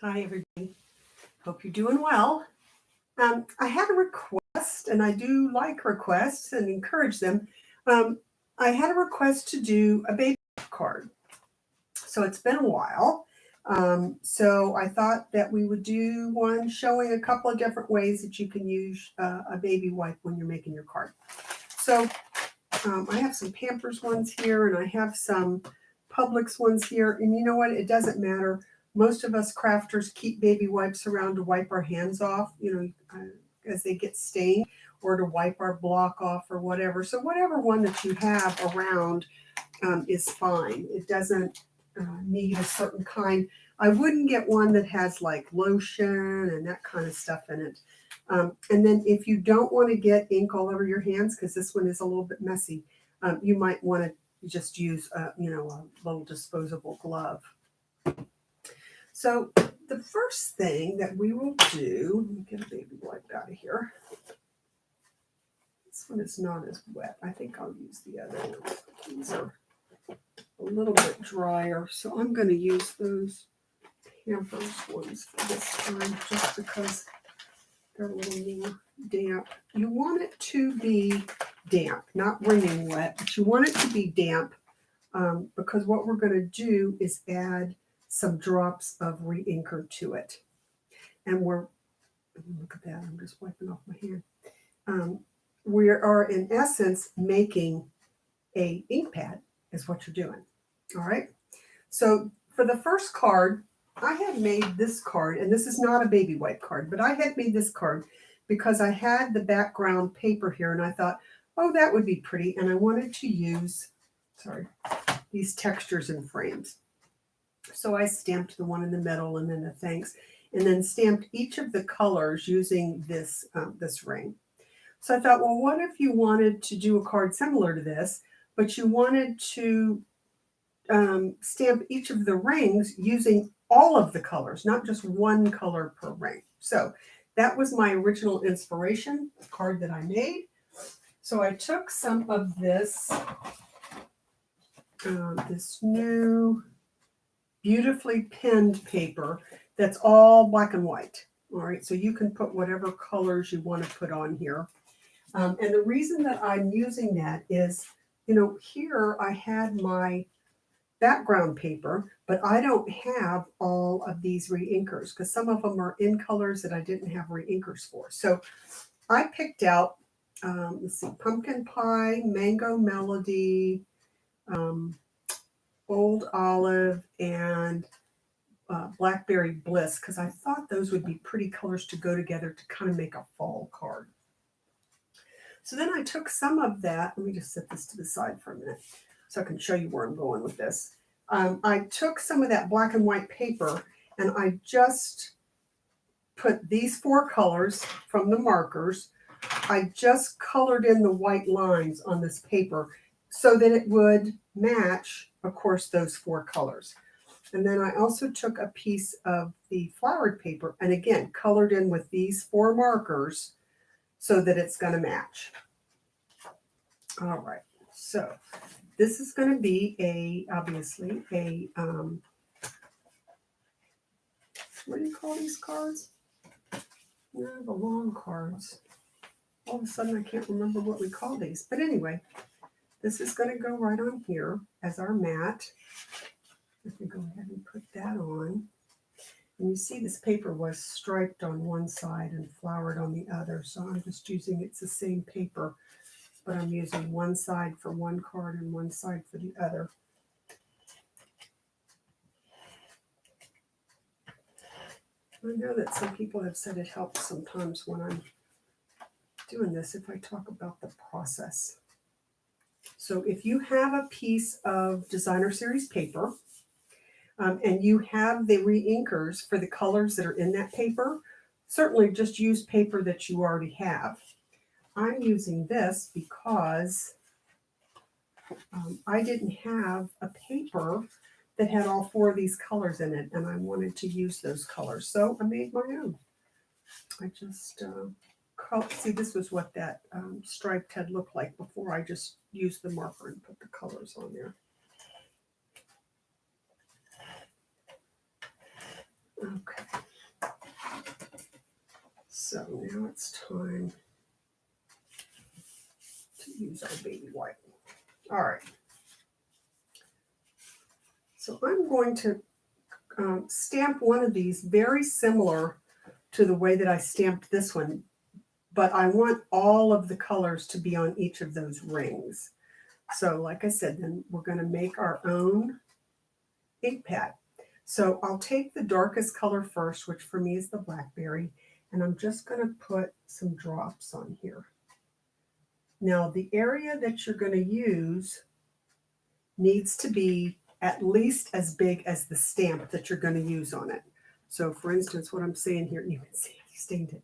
Hi, everybody. Hope you're doing well. I had a request, and I do like requests and encourage them. Um, I had a request to do a baby card. So it's been a while. So I thought that we would do one showing a couple of different ways that you can use a baby wipe when you're making your card. So I have some Pampers ones here, and I have some Publix ones here. And you know what? It doesn't matter. Most of us crafters keep baby wipes around to wipe our hands off, as they get stained, or to wipe our block off or whatever. So whatever one that you have around is fine. It doesn't need a certain kind. I wouldn't get one that has like lotion and that kind of stuff in it. And then if you don't want to get ink all over your hands, because this one is a little bit messy, you might want to just use a little disposable glove. So the first thing that we will do, let me get a baby wipe out of here. This one is not as wet. I think I'll use the other one. These are a little bit drier, so I'm going to use those Pampers ones for this time just because they're a little more damp. You want it to be damp, not wringing wet, but you want it to be damp because what we're going to do is add some drops of re-inker to it. And look at that, I'm just wiping off my hand. We are in essence making a ink pad is what you're doing. All right. So for the first card, I had made this card, and this is not a baby wipe card, but I had made this card because I had the background paper here, and I thought, oh, that would be pretty, and I wanted to use, these textures and frames. So I stamped the one in the middle, and then the thanks, and then stamped each of the colors using this ring. So I thought, well, what if you wanted to do a card similar to this, but you wanted to stamp each of the rings using all of the colors, not just one color per ring. So that was my original inspiration, the card that I made. So I took some of this new beautifully pinned paper that's all black and white. All right, so you can put whatever colors you want to put on here. And the reason that I'm using that is, here I had my background paper, but I don't have all of these re-inkers because some of them are in colors that I didn't have re-inkers for. So I picked out, pumpkin pie, mango melody, old olive, and blackberry bliss, because I thought those would be pretty colors to go together to kind of make a fall card. So then I took some of that. Let me just set this to the side for a minute so I can show you where I'm going with this. I took some of that black and white paper and I just put these four colors from the markers. I just colored in the white lines on this paper so that it would match, of course, those four colors. And then I also took a piece of the flowered paper and again colored in with these four markers so that it's going to match. All right, so this is going to be obviously a, what do you call these cards? The long cards. All of a sudden I can't remember what we call these. But anyway, this is going to go right on here as our mat. Let me go ahead and put that on. And you see this paper was striped on one side and flowered on the other. So I'm just using, it's the same paper, but I'm using one side for one card and one side for the other. I know that some people have said it helps sometimes when I'm doing this if I talk about the process. So if you have a piece of designer series paper and you have the re-inkers for the colors that are in that paper, certainly just use paper that you already have. I'm using this because I didn't have a paper that had all four of these colors in it, and I wanted to use those colors. So I made my own. I just, see, this was what that striped had looked like before I just used the marker and put the colors on there. Okay. So now it's time to use our baby white. All right. So I'm going to stamp one of these very similar to the way that I stamped this one, but I want all of the colors to be on each of those rings. So like I said, then we're going to make our own ink pad. So I'll take the darkest color first, which for me is the blackberry, and I'm just going to put some drops on here. Now the area that you're going to use needs to be at least as big as the stamp that you're going to use on it. So for instance, what I'm saying here, you can see I stained it.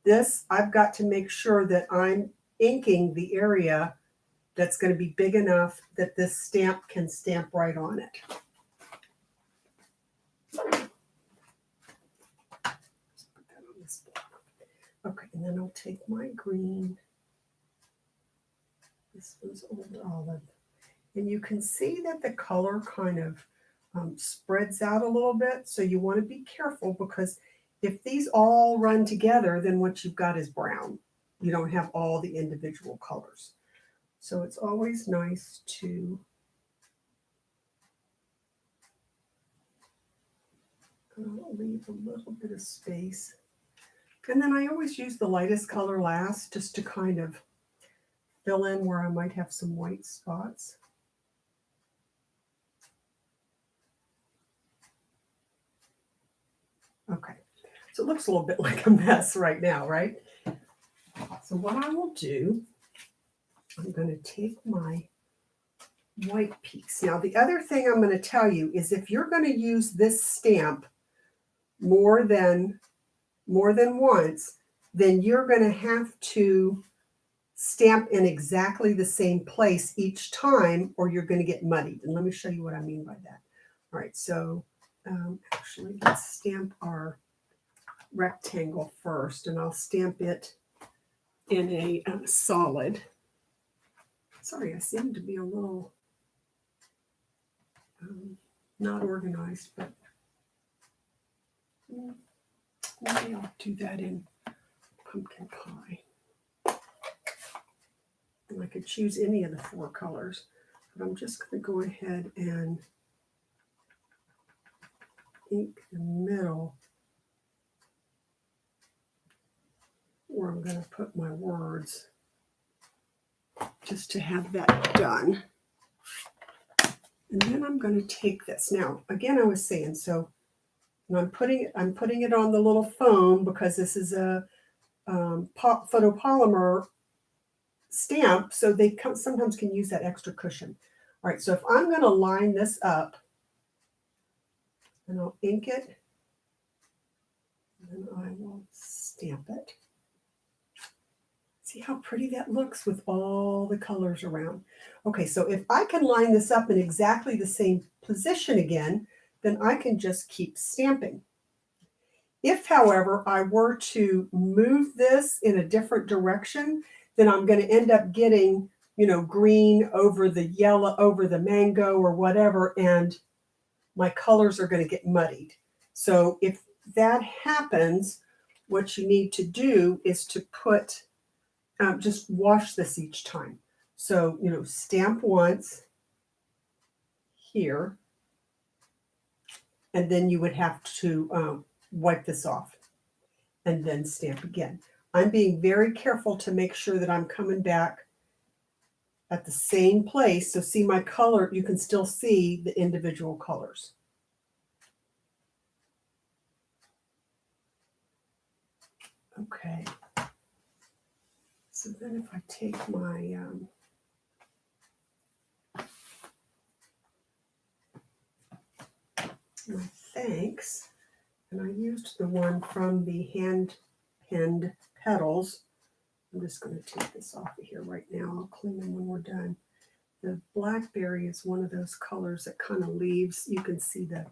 This, I've got to make sure that I'm inking the area that's going to be big enough that this stamp can stamp right on it. Okay, and then I'll take my green. This was Old Olive. And you can see that the color kind of spreads out a little bit. So you want to be careful, because if these all run together, then what you've got is brown. You don't have all the individual colors. So it's always nice to leave a little bit of space. And then I always use the lightest color last, just to kind of fill in where I might have some white spots. Okay, so it looks a little bit like a mess right now, right? So what I will do, I'm going to take my white peaks. Now the other thing I'm going to tell you is, if you're going to use this stamp more than once, then you're going to have to stamp in exactly the same place each time, or you're going to get muddied. And let me show you what I mean by that. All right, so actually let's stamp our rectangle first, and I'll stamp it in a solid. Sorry, I seem to be a little not organized, but maybe I'll do that in pumpkin pie. And I could choose any of the 4 colors, but I'm just going to go ahead and ink the middle where I'm going to put my words, just to have that done. And then I'm going to take this. Now, again, I was saying, so I'm putting it on the little foam, because this is a photopolymer stamp, so they sometimes can use that extra cushion. All right, so if I'm going to line this up, and I'll ink it, and then I will stamp it. See how pretty that looks with all the colors around. Okay, so if I can line this up in exactly the same position again, then I can just keep stamping. If, however, I were to move this in a different direction, then I'm going to end up getting, green over the yellow, over the mango or whatever, and my colors are going to get muddied. So if that happens, what you need to do is to put, just wash this each time. So, stamp once here, and then you would have to wipe this off and then stamp again. I'm being very careful to make sure that I'm coming back at the same place. So see my color, you can still see the individual colors. Okay. So then if I take my my thanks, and I used the one from the hand-pinned petals. I'm just going to take this off of here right now. I'll clean them when we're done. The blackberry is one of those colors that kind of leaves, you can see the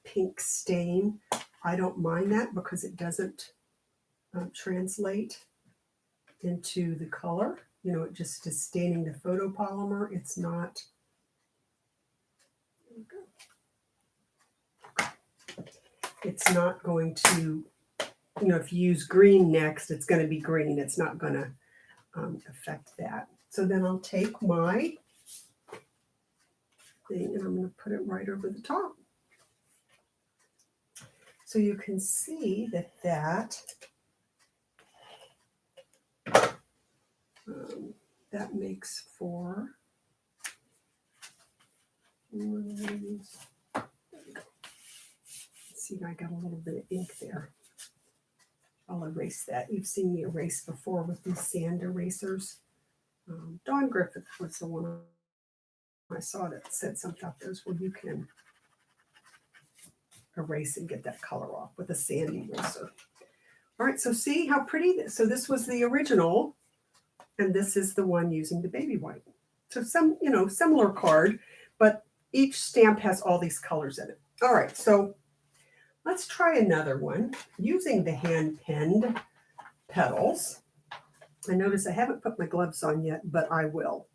pink stain. I don't mind that, because it doesn't translate into the color. It just is staining the photopolymer. It's not. It's not going to you know, if you use green next, it's going to be green. It's not going to affect that. So then I'll take my thing and I'm going to put it right over the top. So you can see that that makes for one of these. See, I got a little bit of ink there. I'll erase that. You've seen me erase before with these sand erasers. Dawn Griffith was the one I saw that said something about those where you can erase and get that color off with a sand eraser. All right, so see how pretty so this was the original, and this is the one using the baby white. So some, you know, similar card, but each stamp has all these colors in it. All right, so let's try another one using the hand-penned petals. I notice I haven't put my gloves on yet, but I will.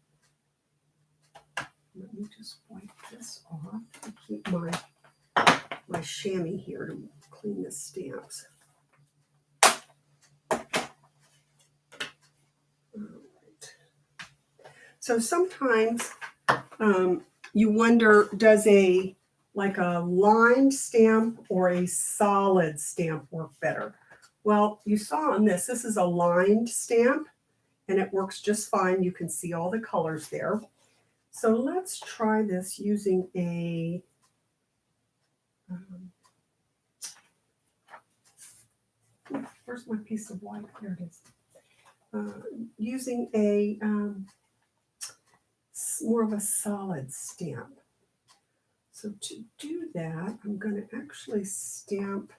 Let me just wipe this off and keep my chamois here to clean the stamps. All right. So sometimes you wonder, does like a lined stamp or a solid stamp work better? Well, you saw on this is a lined stamp and it works just fine. You can see all the colors there. So let's try this using a where's my piece of white? There it is. Using a more of a solid stamp. So to do that, I'm going to actually stamp.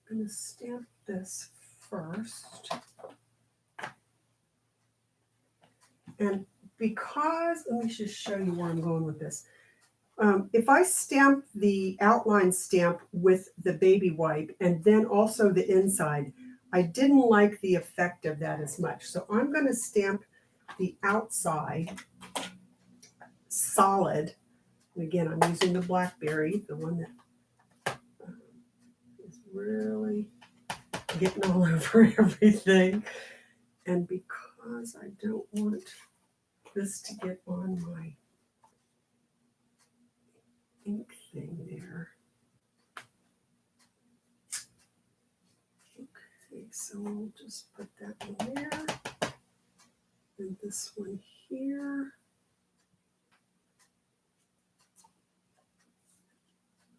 I'm going to stamp this first. And because, let me just show you where I'm going with this. If I stamp the outline stamp with the baby wipe and then also the inside, I didn't like the effect of that as much. So I'm going to stamp the outside solid. And again, I'm using the Blackberry, the one that is really getting all over everything. And because I don't want this to get on my ink thing there. Okay, so we'll just put that one there. And this one here.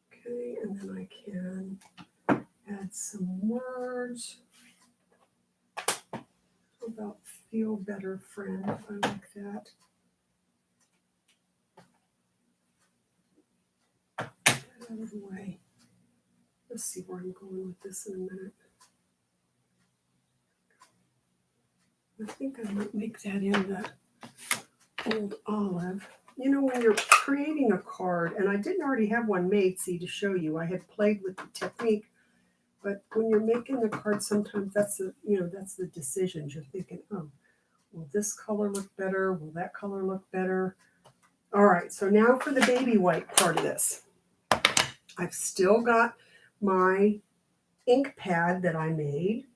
Okay, and then I can add some words. How about feel better, friend? I like that. Get out of the way. Let's see where I'm going with this in a minute. I think I might make that in the old olive. You know, when you're creating a card, and I didn't already have one made, see, to show you. I had played with the technique, but when you're making the card, sometimes that's the, you know, that's the decisions. You're thinking, oh, will this color look better? Will that color look better? All right, so now for the baby white part of this. I've still got my ink pad that I made,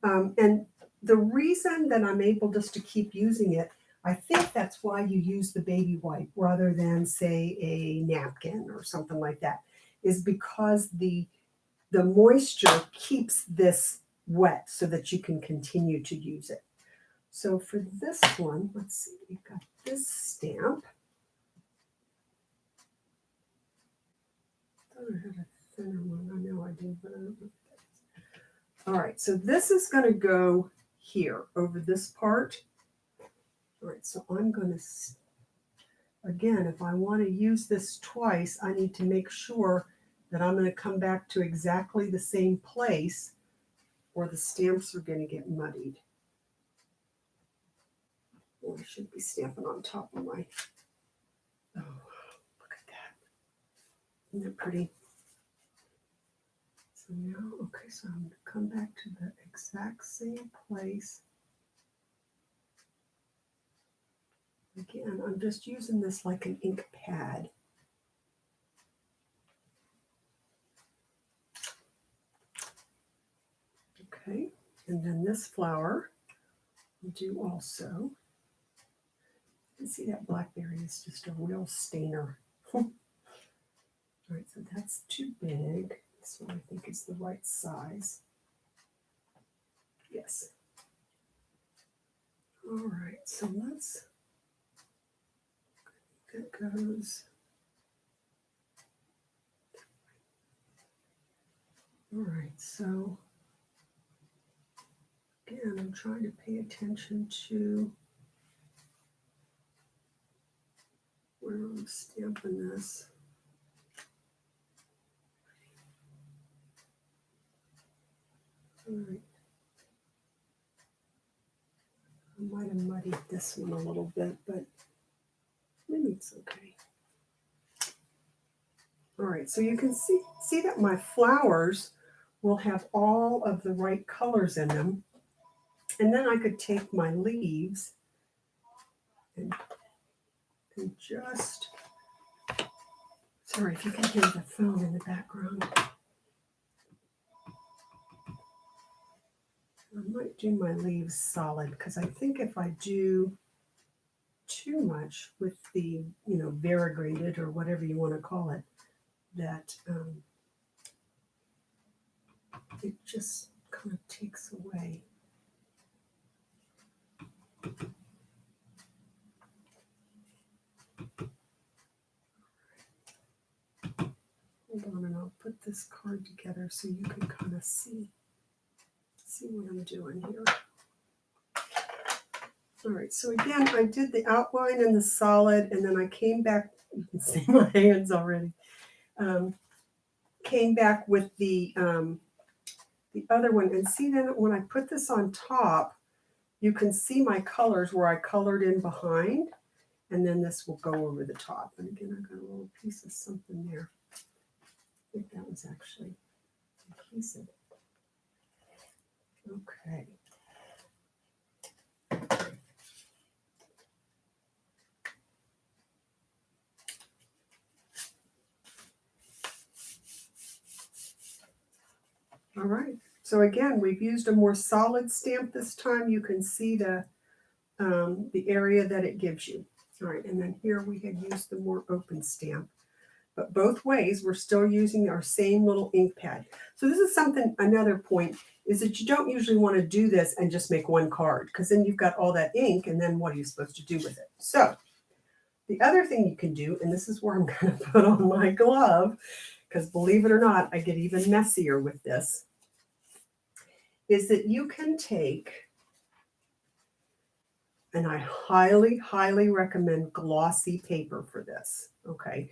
and the reason that I'm able just to keep using it, I think that's why you use the baby wipe rather than, say, a napkin or something like that, is because the moisture keeps this wet so that you can continue to use it. So for this one, let's see, we've got this stamp. I thought I had a thinner one. I know I did, but I don't know what that is. All right, so this is going to go here over this part. All right, so I'm going to, again, if I want to use this twice, I need to make sure that I'm going to come back to exactly the same place or the stamps are going to get muddied. Well, I should be stamping on top of my, oh, look at that. Isn't that pretty? So now, okay, so I'm going to come back to the exact same place. Again, I'm just using this like an ink pad. Okay, and then this flower will do also. You can see that blackberry is just a real stainer. All right, so that's too big. This one I think is the right size. Yes. All right, so let's, that goes. All right, so again, I'm trying to pay attention to where I'm stamping this. All right. I might have muddied this one a little bit, but maybe it's okay. All right, so you can see that my flowers will have all of the right colors in them. And then I could take my leaves and just, sorry if you can hear the phone in the background. I might do my leaves solid because I think if I do too much with the, variegated or whatever you want to call it, that it just kind of takes away. Hold on, and I'll put this card together so you can kind of see what I'm doing here. All right, so again, I did the outline and the solid, and then I came back, you can see my hands already, came back with the other one. And see then when I put this on top, you can see my colors where I colored in behind, and then this will go over the top. And again, I got a little piece of something there. I think that was actually adhesive. Okay. All right. So again, we've used a more solid stamp this time. You can see the area that it gives you. All right, and then here we had used the more open stamp. But both ways, we're still using our same little ink pad. So this is something, another point, is that you don't usually want to do this and just make one card, because then you've got all that ink, and then what are you supposed to do with it? So the other thing you can do, and this is where I'm going to put on my glove, because believe it or not, I get even messier with this, is that you can take, and I highly, highly recommend glossy paper for this, okay?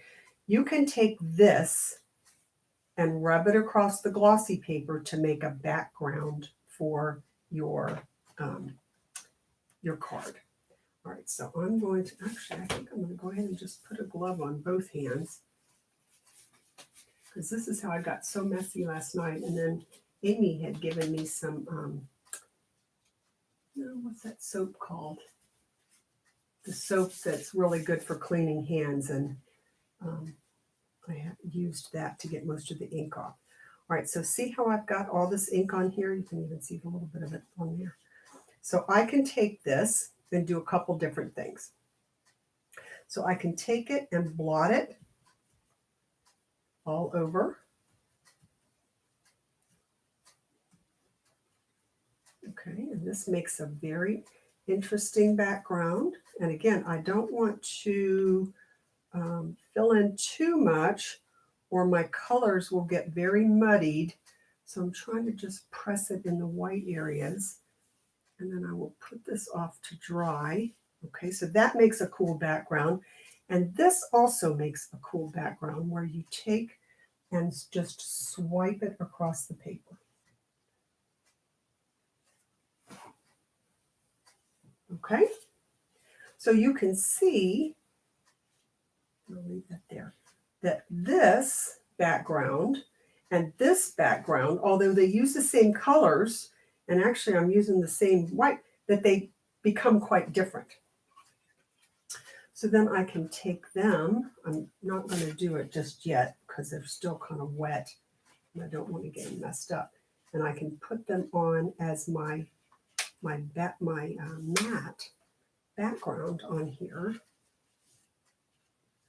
You can take this and rub it across the glossy paper to make a background for your card. All right, so I'm going to, actually, I think I'm going to go ahead and just put a glove on both hands, because this is how I got so messy last night. And then Amy had given me some, what's that soap called? The soap that's really good for cleaning hands, and I have used that to get most of the ink off. All right, so see how I've got all this ink on here? You can even see a little bit of it on there. So I can take this and do a couple different things. So I can take it and blot it all over. Okay, and this makes a very interesting background. And again, I don't want to fill in too much or my colors will get very muddied. So I'm trying to just press it in the white areas. And then I will put this off to dry. Okay, so that makes a cool background. And this also makes a cool background where you take and just swipe it across the paper. Okay, so you can see, I'll leave that there, that this background and this background, although they use the same colors, and actually I'm using the same white, that they become quite different. So then I can take them, I'm not going to do it just yet because they're still kind of wet and I don't want to get them messed up. and I can put them on as my matte background on here.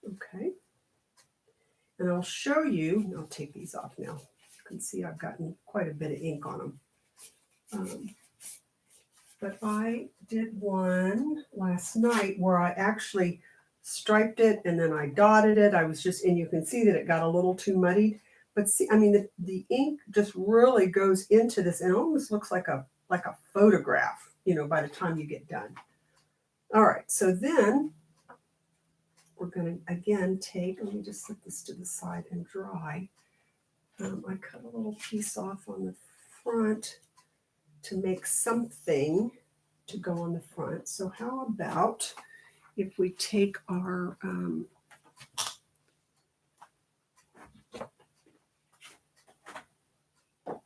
Okay, and I'll show you. I'll take these off now. You can see I've gotten quite a bit of ink on them. But I did one last night where I actually striped it and then I dotted it. I was just, and you can see that it got a little too muddied. But see, I mean, the ink just really goes into this and it almost looks like a photograph, you know, by the time you get done. All right, so then we're going to again let me just set this to the side and dry. I cut a little piece off on the front to make something to go on the front. So how about if we take our let's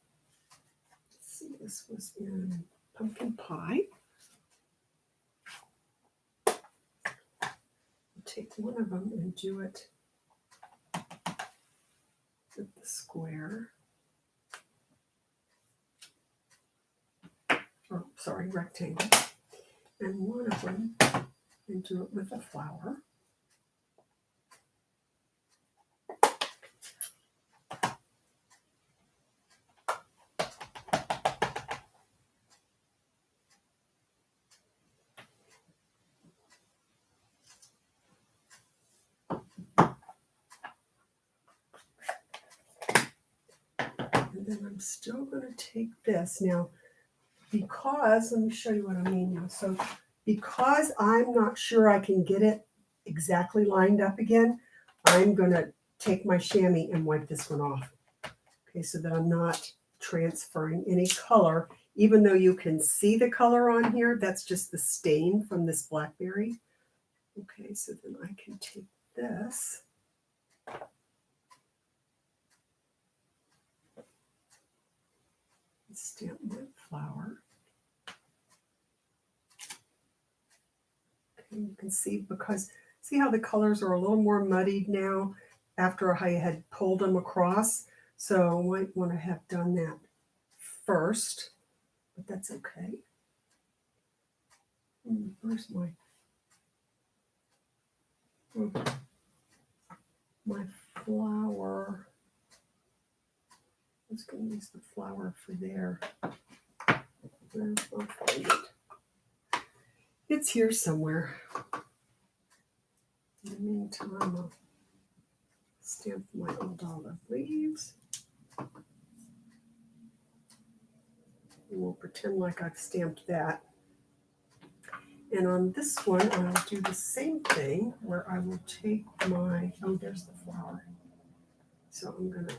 see, this was in pumpkin pie. Take one of them and do it with the square. Oh, sorry, rectangle. And one of them and do it with a flower. And then I'm still going to take this now because, let me show you what I mean now. So because I'm not sure I can get it exactly lined up again, I'm going to take my chamois and wipe this one off. Okay, so that I'm not transferring any color. Even though you can see the color on here, that's just the stain from this blackberry. Okay, so then I can take this. Stamp that flower. Okay, you can see see how the colors are a little more muddied now after I had pulled them across. So I might want to have done that first, but that's okay. Where's my flower? I was going to use the flower for there. I'll find it. It's here somewhere. In the meantime, I'll stamp my old olive leaves. And we'll pretend like I've stamped that. And on this one, I'll do the same thing where I will take there's the flower. So I'm going to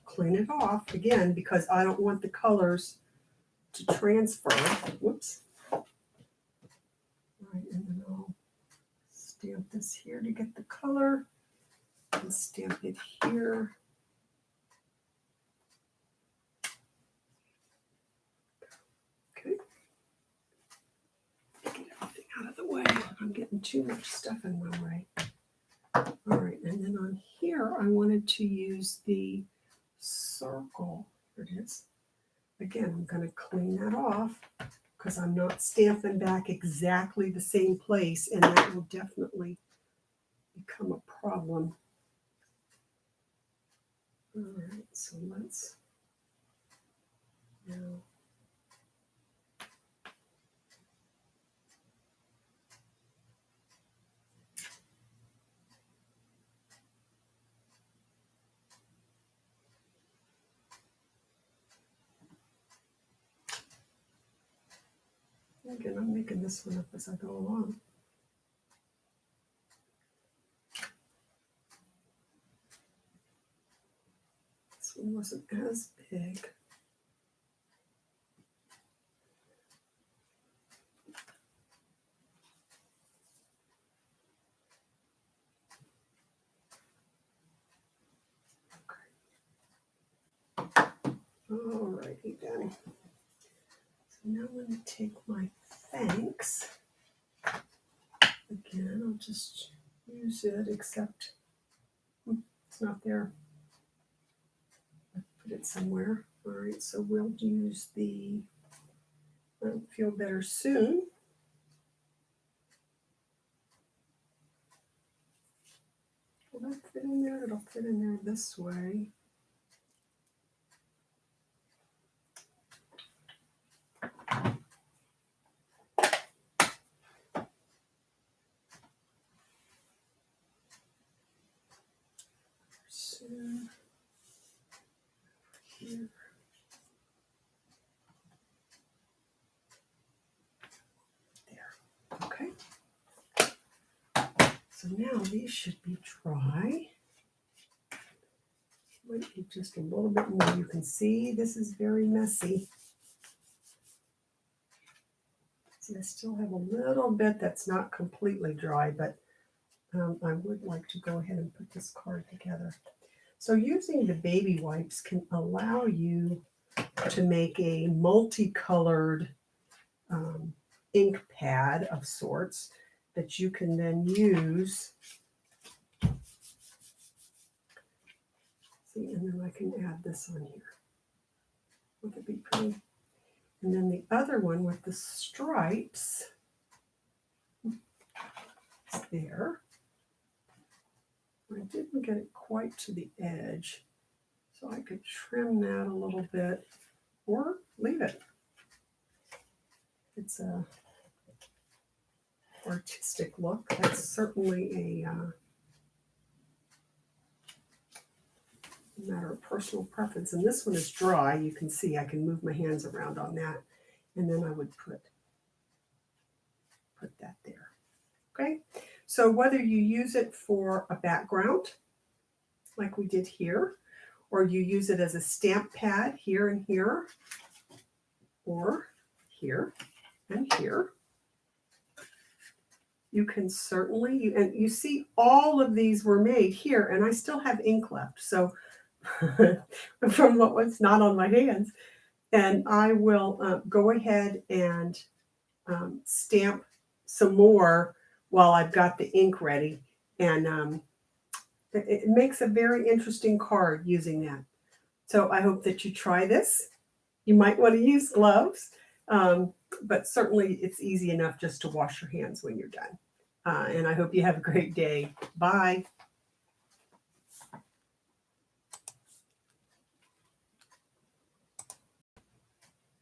clean it off again because I don't want the colors to transfer. Whoops. All right, and then I'll stamp this here to get the color and stamp it here. Okay. Get everything out of the way. I'm getting too much stuff in my way. All right, and then on here, I wanted to use the circle. Here it is. Again, I'm going to clean that off because I'm not stamping back exactly the same place, and that will definitely become a problem. All right, so let's now. Again, I'm making this one up as I go along. This one wasn't as big. Alrighty then. So now I'm going to take my thanks. Again, I'll just use it, except it's not there. I put it somewhere. All right, so we'll use the Feel Better Soon. Will that fit in there? It'll fit in there this way. Soon. Here. There. Okay. So now these should be dry. Wait just a little bit more. You can see this is very messy. See, I still have a little bit that's not completely dry, but I would like to go ahead and put this card together. So using the baby wipes can allow you to make a multicolored ink pad of sorts that you can then use. See, and then I can add this on here. Would it be pretty? And then the other one with the stripes is there. I didn't get it quite to the edge, so I could trim that a little bit or leave it. It's a artistic look. That's certainly a matter of personal preference. And this one is dry. You can see I can move my hands around on that. And then I would put that there. Okay. So whether you use it for a background, like we did here, or you use it as a stamp pad here and here, or here and here, you can certainly, and you see all of these were made here, and I still have ink left. So from what was not on my hands. And I will go ahead and stamp some more while I've got the ink ready. And it makes a very interesting card using that. So I hope that you try this. You might want to use gloves, but certainly it's easy enough just to wash your hands when you're done. And I hope you have a great day. Bye.